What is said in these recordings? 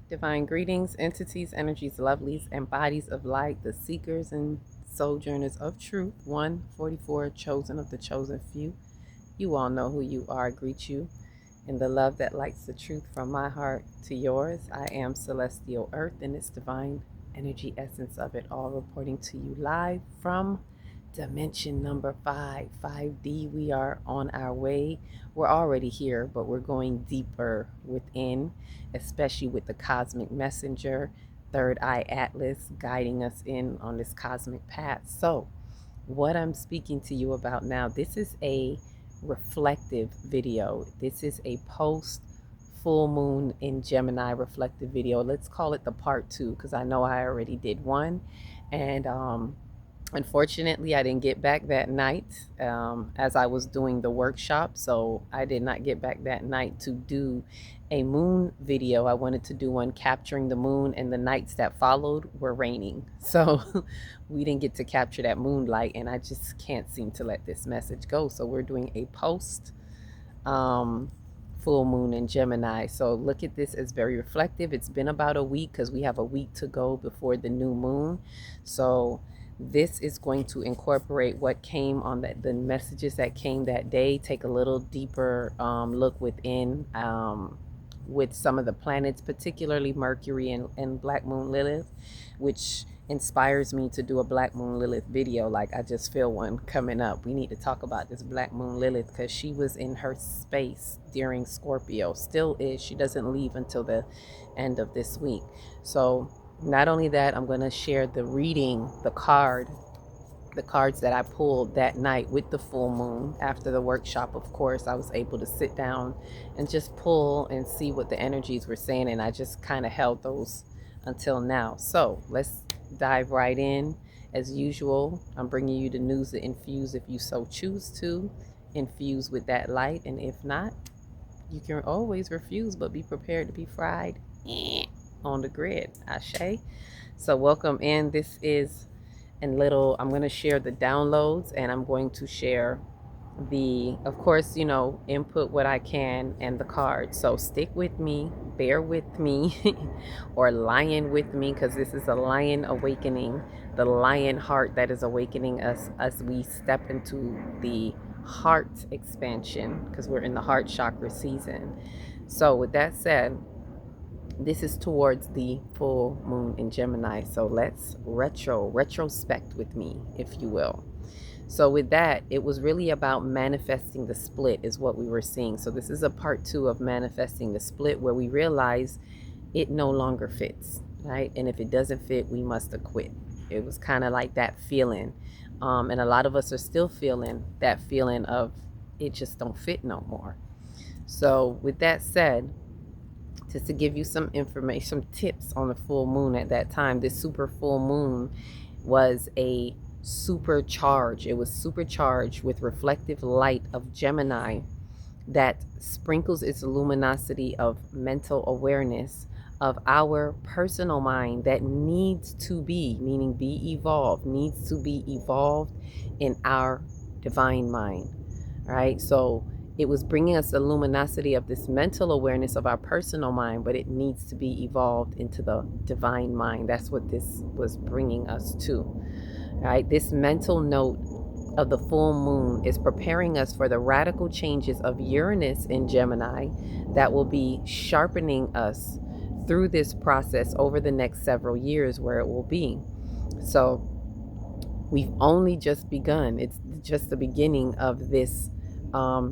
Divine greetings, entities, energies, lovelies, and bodies of light, the seekers and sojourners of truth. 144, chosen of the chosen few. You all know who you are. I greet you in the love that lights the truth from my heart to yours. I am Celestial Earth and its divine energy essence of it all, reporting to you live from dimension number 5D. We are on our way. We're already here, but we're going deeper within, especially with the cosmic messenger, third eye atlas, guiding us in on this cosmic path. So what I'm speaking to you about now, this is a reflective video. This is a post full moon in Gemini reflective video. Let's call it the part 2, because I know I already did one, and unfortunately, I didn't get back that night as I was doing the workshop. So I did not get back that night to do a moon video. I wanted to do one capturing the moon, and the nights that followed were raining. So we didn't get to capture that moonlight, and I just can't seem to let this message go. So we're doing a post full moon in Gemini. So look at this as very reflective. It's been about a week because we have a week to go before the new moon. So this is going to incorporate what came on the messages that came that day, take a little deeper look within with some of the planets, particularly Mercury and Black Moon Lilith, which inspires me to do a Black Moon Lilith video. Like, I just feel one coming up. We need to talk about this Black Moon Lilith because she was in her space during Scorpio, still is. She doesn't leave until the end of this week. So not only that, I'm going to share the reading, the cards that I pulled that night with the full moon. After the workshop, of course, I was able to sit down and just pull and see what the energies were saying, and I just kind of held those until now. So let's dive right in. As usual, I'm bringing you the news to infuse if you so choose to infuse with that light, and if not, you can always refuse, but be prepared to be fried on the grid. Ashe. So welcome in. This is I'm going to share the downloads, and I'm going to share of course, input what I can and the cards. So stick with me, bear with me, or lion with me, because this is a lion awakening, the lion heart that is awakening us as we step into the heart expansion, because we're in the heart chakra season. So with that said, this is towards the full moon in Gemini. So let's retrospect with me, if you will. So with that, it was really about manifesting the split is what we were seeing. So this is a part 2 of manifesting the split, where we realize it no longer fits, right? And if it doesn't fit, we must acquit. It was kind of like that feeling. And a lot of us are still feeling that feeling of it just don't fit no more. So with that said, just to give you some information, some tips on the full moon at that time, this super full moon was a supercharge. It was supercharged with reflective light of Gemini that sprinkles its luminosity of mental awareness of our personal mind that needs to be, meaning be evolved, needs to be evolved in our divine mind, right? So it was bringing us the luminosity of this mental awareness of our personal mind, but it needs to be evolved into the divine mind. That's what this was bringing us to, right? This mental note of the full moon is preparing us for the radical changes of Uranus in Gemini that will be sharpening us through this process over the next several years, where it will be. So we've only just begun. It's just the beginning of this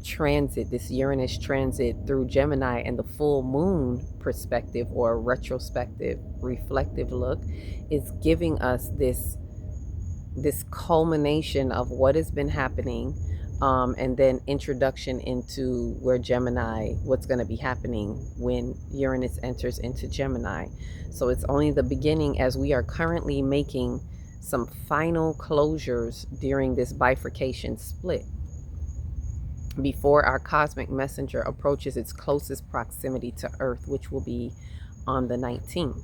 transit, this Uranus transit through Gemini, and the full moon perspective, or retrospective reflective look, is giving us this culmination of what has been happening, and then introduction into where Gemini, what's going to be happening when Uranus enters into Gemini. So it's only the beginning, as we are currently making some final closures during this bifurcation split, before our cosmic messenger approaches its closest proximity to Earth, which will be on the 19th.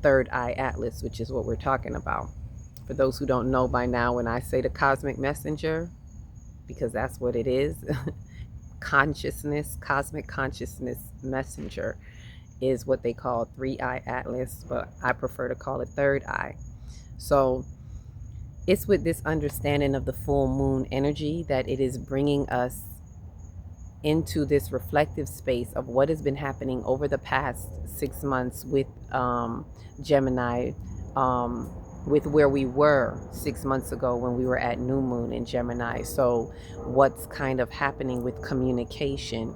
Third eye atlas, which is what we're talking about. For those who don't know by now, when I say the cosmic messenger, because that's what it is, consciousness, cosmic consciousness messenger, is what they call 3-eye atlas, but I prefer to call it third eye. So it's with this understanding of the full moon energy that it is bringing us into this reflective space of what has been happening over the past 6 months with Gemini, with where we were 6 months ago when we were at new moon in Gemini. So what's kind of happening with communication,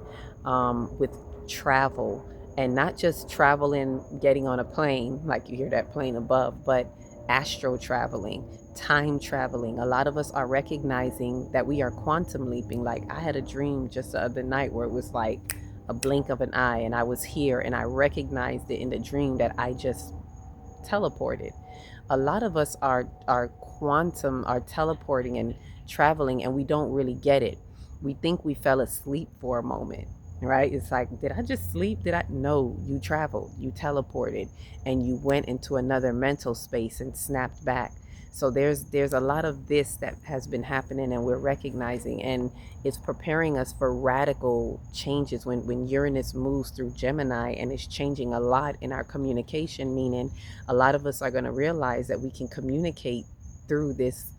with travel, and not just traveling, getting on a plane like you hear that plane above, but astro traveling, time traveling. A lot of us are recognizing that we are quantum leaping. Like, I had a dream just the other night where it was like a blink of an eye and I was here and I recognized it in the dream that I just teleported. A lot of us are teleporting and traveling, and we don't really get it. We think we fell asleep for a moment, right? It's like, did I just sleep? No, you traveled, you teleported, and you went into another mental space and snapped back. So there's a lot of this that has been happening, and we're recognizing, and it's preparing us for radical changes when Uranus moves through Gemini, and it's changing a lot in our communication, meaning a lot of us are going to realize that we can communicate through this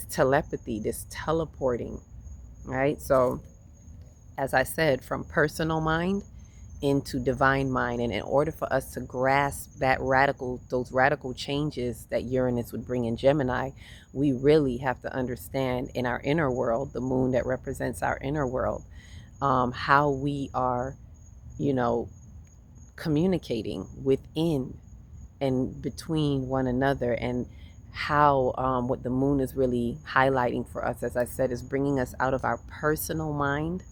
telepathy, this teleporting, right? So as I said, from personal mind into divine mind. And in order for us to grasp those radical changes that Uranus would bring in Gemini, we really have to understand in our inner world, the moon that represents our inner world, how we are, communicating within and between one another, and how what the moon is really highlighting for us, as I said, is bringing us out of our personal mind,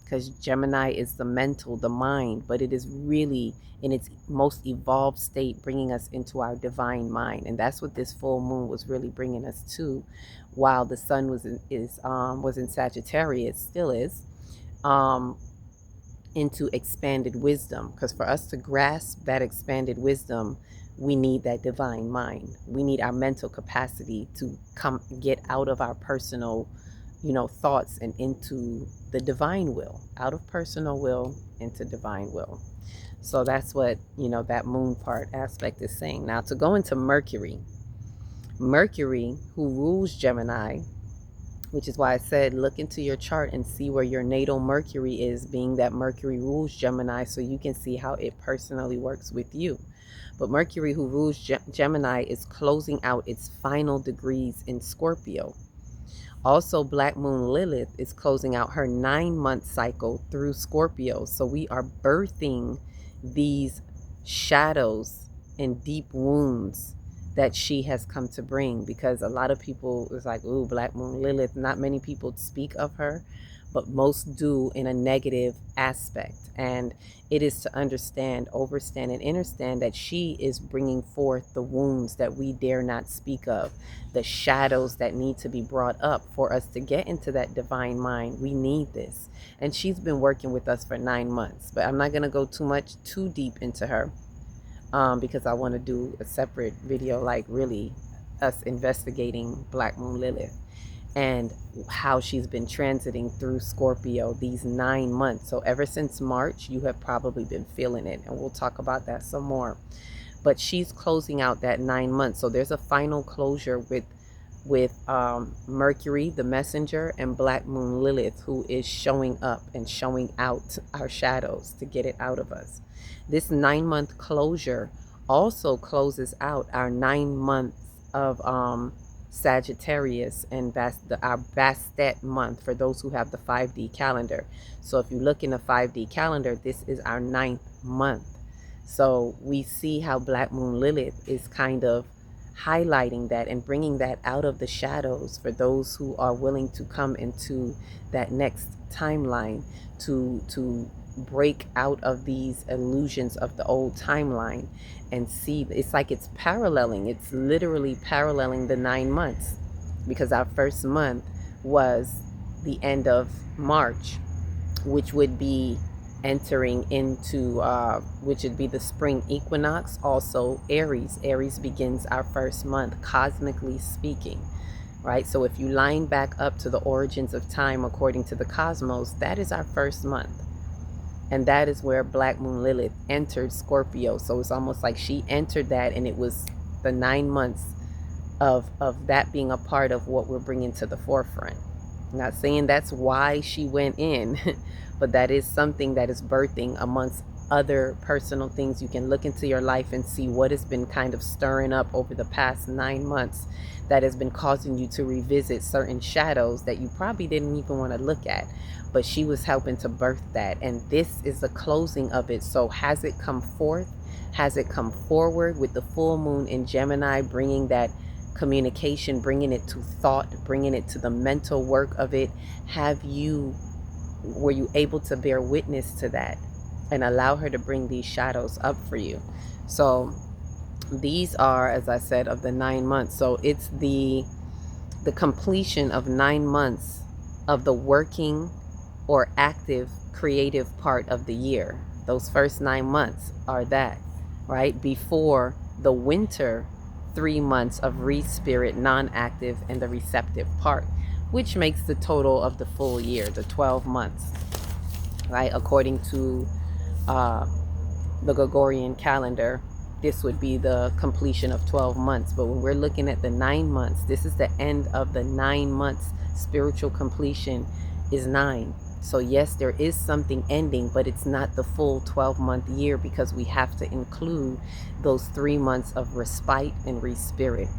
because Gemini is the mental, the mind, but it is really in its most evolved state bringing us into our divine mind. And that's what this full moon was really bringing us to, while the sun was in Sagittarius, still is, into expanded wisdom. Because for us to grasp that expanded wisdom, we need that divine mind. We need our mental capacity to get out of our personal thoughts and into the divine will, out of personal will into divine will. So that's what that moon part aspect is saying. Now, to go into Mercury, who rules Gemini, which is why I said look into your chart and see where your natal Mercury is, being that Mercury rules Gemini, so you can see how it personally works with you. But Mercury, who rules Gemini, is closing out its final degrees in Scorpio. Also, Black Moon Lilith is closing out her 9-month cycle through Scorpio. So we are birthing these shadows and deep wounds that she has come to bring, because a lot of people is like, ooh, Black Moon Lilith. Not many people speak of her, but most do in a negative aspect. And it is to understand, overstand, and understand that she is bringing forth the wounds that we dare not speak of, the shadows that need to be brought up for us to get into that divine mind. We need this. And she's been working with us for 9 months, but I'm not going to go too deep into her, because I want to do a separate video, like really us investigating Black Moon Lilith and how she's been transiting through Scorpio these 9 months. So ever since March, you have probably been feeling it, and we'll talk about that some more. But she's closing out that 9 months. So there's a final closure with Mercury, the messenger, and Black Moon Lilith, who is showing up and showing out our shadows to get it out of us. This 9-month closure also closes out our 9 months of Sagittarius and our Bastet month for those who have the 5D calendar. So if you look in the 5D calendar, this is our 9th month. So we see how Black Moon Lilith is kind of highlighting that and bringing that out of the shadows for those who are willing to come into that next timeline, to break out of these illusions of the old timeline and see. It's like it's literally paralleling the 9 months, because our first month was the end of March, which would be entering into which would be the spring equinox. Also Aries begins our first month, cosmically speaking, right? So if you line back up to the origins of time according to the cosmos, that is our first month. And that is where Black Moon Lilith entered Scorpio. So it's almost like she entered that, and it was the 9 months of that being a part of what we're bringing to the forefront. I'm not saying that's why she went in, but that is something that is birthing amongst other personal things. You can look into your life and see what has been kind of stirring up over the past 9 months that has been causing you to revisit certain shadows that you probably didn't even want to look at. But she was helping to birth that, and this is the closing of it. So has it come forth? Has it come forward with the full moon in Gemini, bringing that communication, bringing it to thought, bringing it to the mental work of it? Were you able to bear witness to that and allow her to bring these shadows up for you? So these are, as I said, of the 9 months. So it's the completion of 9 months of the working or active creative part of the year. Those first 9 months are that, right? Before the winter 3 months of re-spirit, non-active, and the receptive part, which makes the total of the full year, the 12 months, right? According to the Gregorian calendar, this would be the completion of 12 months. But when we're looking at the 9 months, this is the end of the 9 months. Spiritual completion is 9. So yes, there is something ending, but it's not the full 12-month year, because we have to include those 3 months of respite and respirit,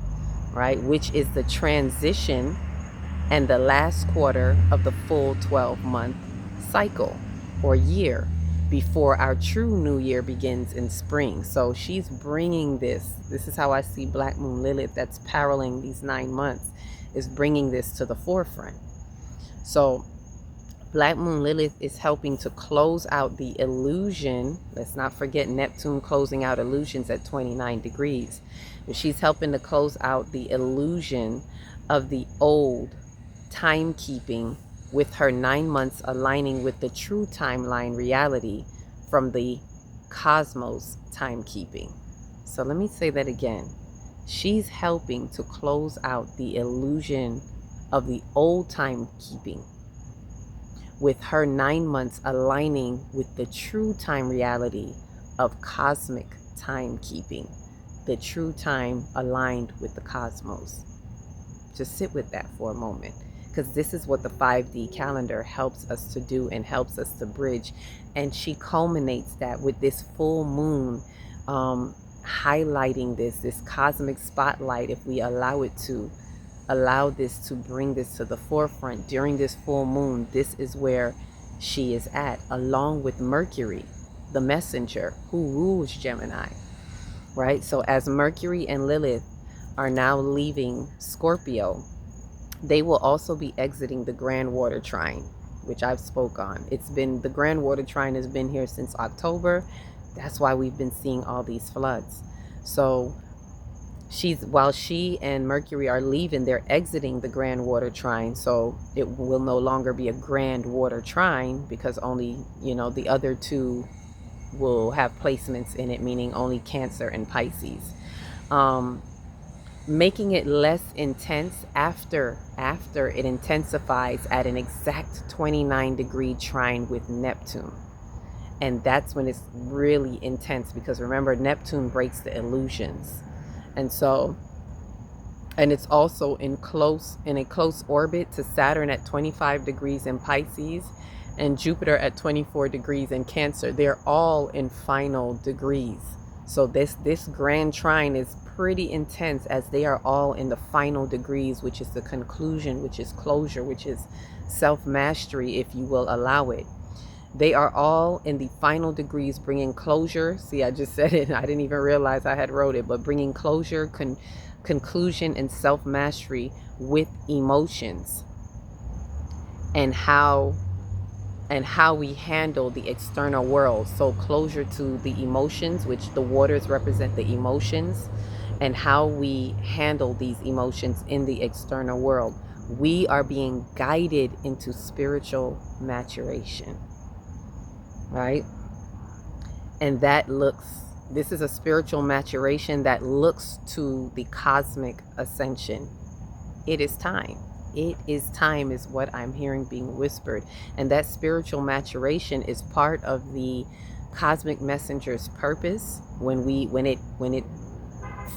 right? Which is the transition and the last quarter of the full 12-month cycle or year before our true new year begins in spring. So she's bringing this. This is how I see Black Moon Lilith, that's paralleling these 9 months, is bringing this to the forefront. So Black Moon Lilith is helping to close out the illusion. Let's not forget Neptune closing out illusions at 29 degrees. But she's helping to close out the illusion of the old timekeeping, with her 9 months aligning with the true timeline reality from the cosmos timekeeping. So let me say that again. She's helping to close out the illusion of the old timekeeping, with her 9 months aligning with the true time reality of cosmic timekeeping, the true time aligned with the cosmos. Just sit with that for a moment, because this is what the 5D calendar helps us to do and helps us to bridge. And she culminates that with this full moon, highlighting this cosmic spotlight. If we allow it to, allow this to bring this to the forefront during this full moon, this is where she is at, along with Mercury, the messenger who rules Gemini, right? So as Mercury and Lilith are now leaving Scorpio, they will also be exiting the Grand Water Trine, which I've spoke on. The Grand Water Trine has been here since October. That's why we've been seeing all these floods. So while she and Mercury are leaving, they're exiting the Grand Water Trine. So it will no longer be a Grand Water Trine, because only, the other two will have placements in it, meaning only Cancer and Pisces. Making it less intense after it intensifies at an exact 29-degree trine with Neptune. And that's when it's really intense, because remember, Neptune breaks the illusions. And so, and it's also in a close orbit to Saturn at 25 degrees in Pisces and Jupiter at 24 degrees in Cancer. They're all in final degrees. So this grand trine is pretty intense, as they are all in the final degrees, which is the conclusion, which is closure, which is self-mastery, if you will allow it. They are all in the final degrees, bringing closure. See, I just said it. I didn't even realize I had wrote it, but bringing closure, conclusion, and self-mastery with emotions, and how we handle the external world. So closure to the emotions, which the waters represent the emotions, and how we handle these emotions in the external world. We are being guided into spiritual maturation, right? And this is a spiritual maturation that looks to the cosmic ascension. It is time. It is time, is what I'm hearing being whispered. And that spiritual maturation is part of the cosmic messenger's purpose. When it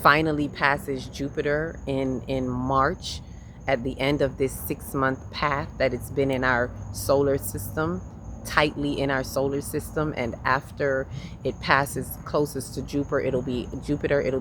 finally passes Jupiter in March, at the end of this 6-month path that it's been in our solar system, tightly in our solar system, and after it passes closest to Jupiter, it'll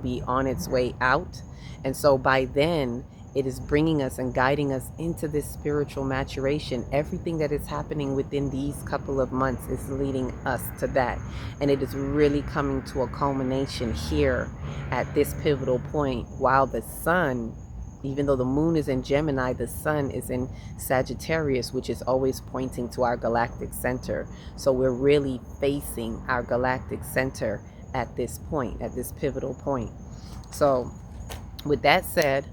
be on its way out. And so by then, it is bringing us and guiding us into this spiritual maturation. Everything that is happening within these couple of months is leading us to that. And it is really coming to a culmination here at this pivotal point, while the sun, even though the moon is in Gemini, the sun is in Sagittarius, which is always pointing to our galactic center. So we're really facing our galactic center at this point, at this pivotal point. So with that said,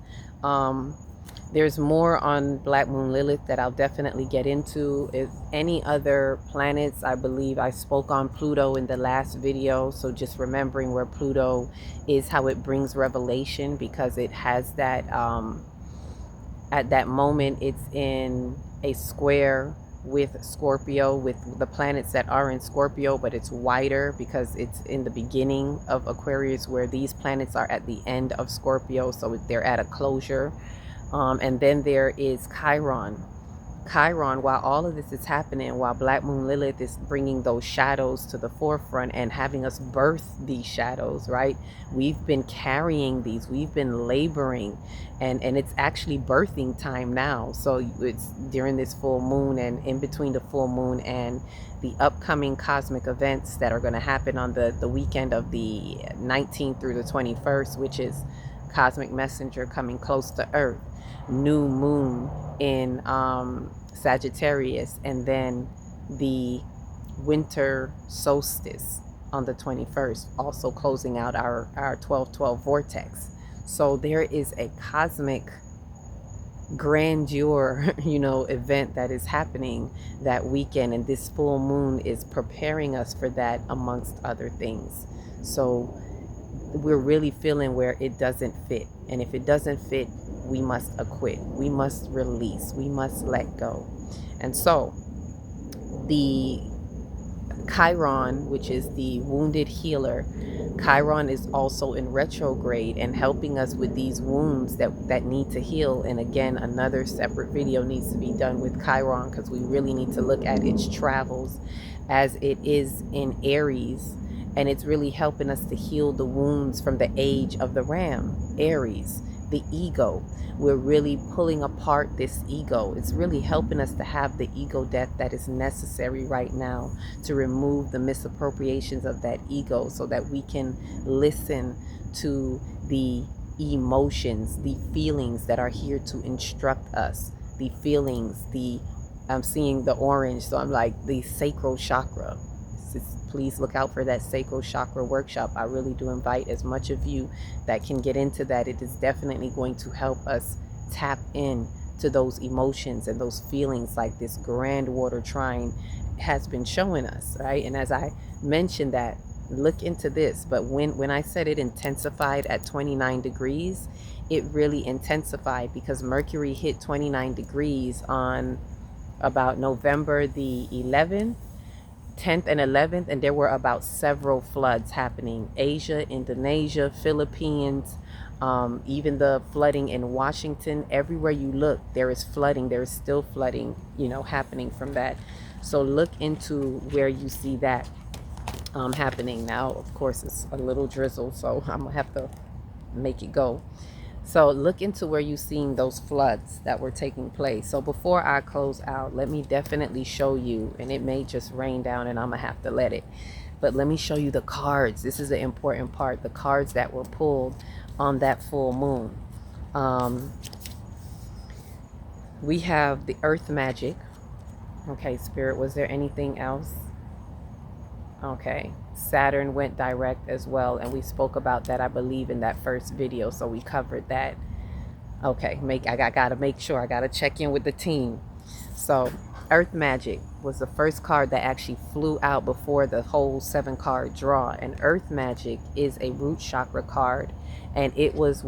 there's more on Black Moon Lilith that I'll definitely get into. If any other planets, I believe I spoke on Pluto in the last video. So just remembering where Pluto is, how it brings revelation, because it has that, at that moment, it's in a square with Scorpio, with the planets that are in Scorpio, but it's wider because it's in the beginning of Aquarius, where these planets are at the end of Scorpio, so they're at a closure. And then there is Chiron. While all of this is happening, while Black Moon Lilith is bringing those shadows to the forefront and having us birth these shadows, right? We've been carrying these, we've been laboring, and it's actually birthing time now. So it's during this full moon, and in between the full moon and the upcoming cosmic events that are going to happen on the weekend of the 19th through the 21st, which is cosmic messenger coming close to Earth, new moon in Sagittarius, and then the winter solstice on the 21st, also closing out our 12/12 vortex. So there is a cosmic grandeur, event that is happening that weekend, and this full moon is preparing us for that, amongst other things. So we're really feeling where it doesn't fit, and if it doesn't fit, we must acquit, we must release, we must let go. And so the Chiron, which is the wounded healer, Chiron is also in retrograde and helping us with these wounds that need to heal. And again, another separate video needs to be done with Chiron, because we really need to look at its travels, as it is in Aries, and it's really helping us to heal the wounds from the age of the ram, Aries, the ego. We're really pulling apart this ego. It's really helping us to have the ego death that is necessary right now, to remove the misappropriations of that ego, so that we can listen to the emotions, the feelings that are here to instruct us, the feelings, I'm seeing the orange, so I'm like the sacral chakra. Please look out for that sacral chakra workshop. I really do invite as much of you that can get into that. It is definitely going to help us tap in to those emotions and those feelings, like this grand water trine has been showing us, right? And as I mentioned that, look into this. But when I said it intensified at 29 degrees, it really intensified because Mercury hit 29 degrees on about November the 11th, 10th and 11th, and there were about several floods happening. Asia, Indonesia, Philippines, even the flooding in Washington. Everywhere you look, there is flooding. There is still flooding, happening from that. So look into where you see that happening. Now, of course, it's a little drizzle, so I'm gonna have to make it go. So look into where you're seeing those floods that were taking place. So before I close out, let me definitely show you, and it may just rain down and I'm gonna have to let it, but let me show you the cards. This is the important part, the cards that were pulled on that full moon. We have the earth magic. Okay, Spirit, was there anything else? Okay, Saturn went direct as well, and we spoke about that, I believe, in that first video, so we covered that. Okay, I gotta make sure, I gotta check in with the team. So earth magic was the first card that actually flew out before the whole 7-card draw, and earth magic is a root chakra card, and it was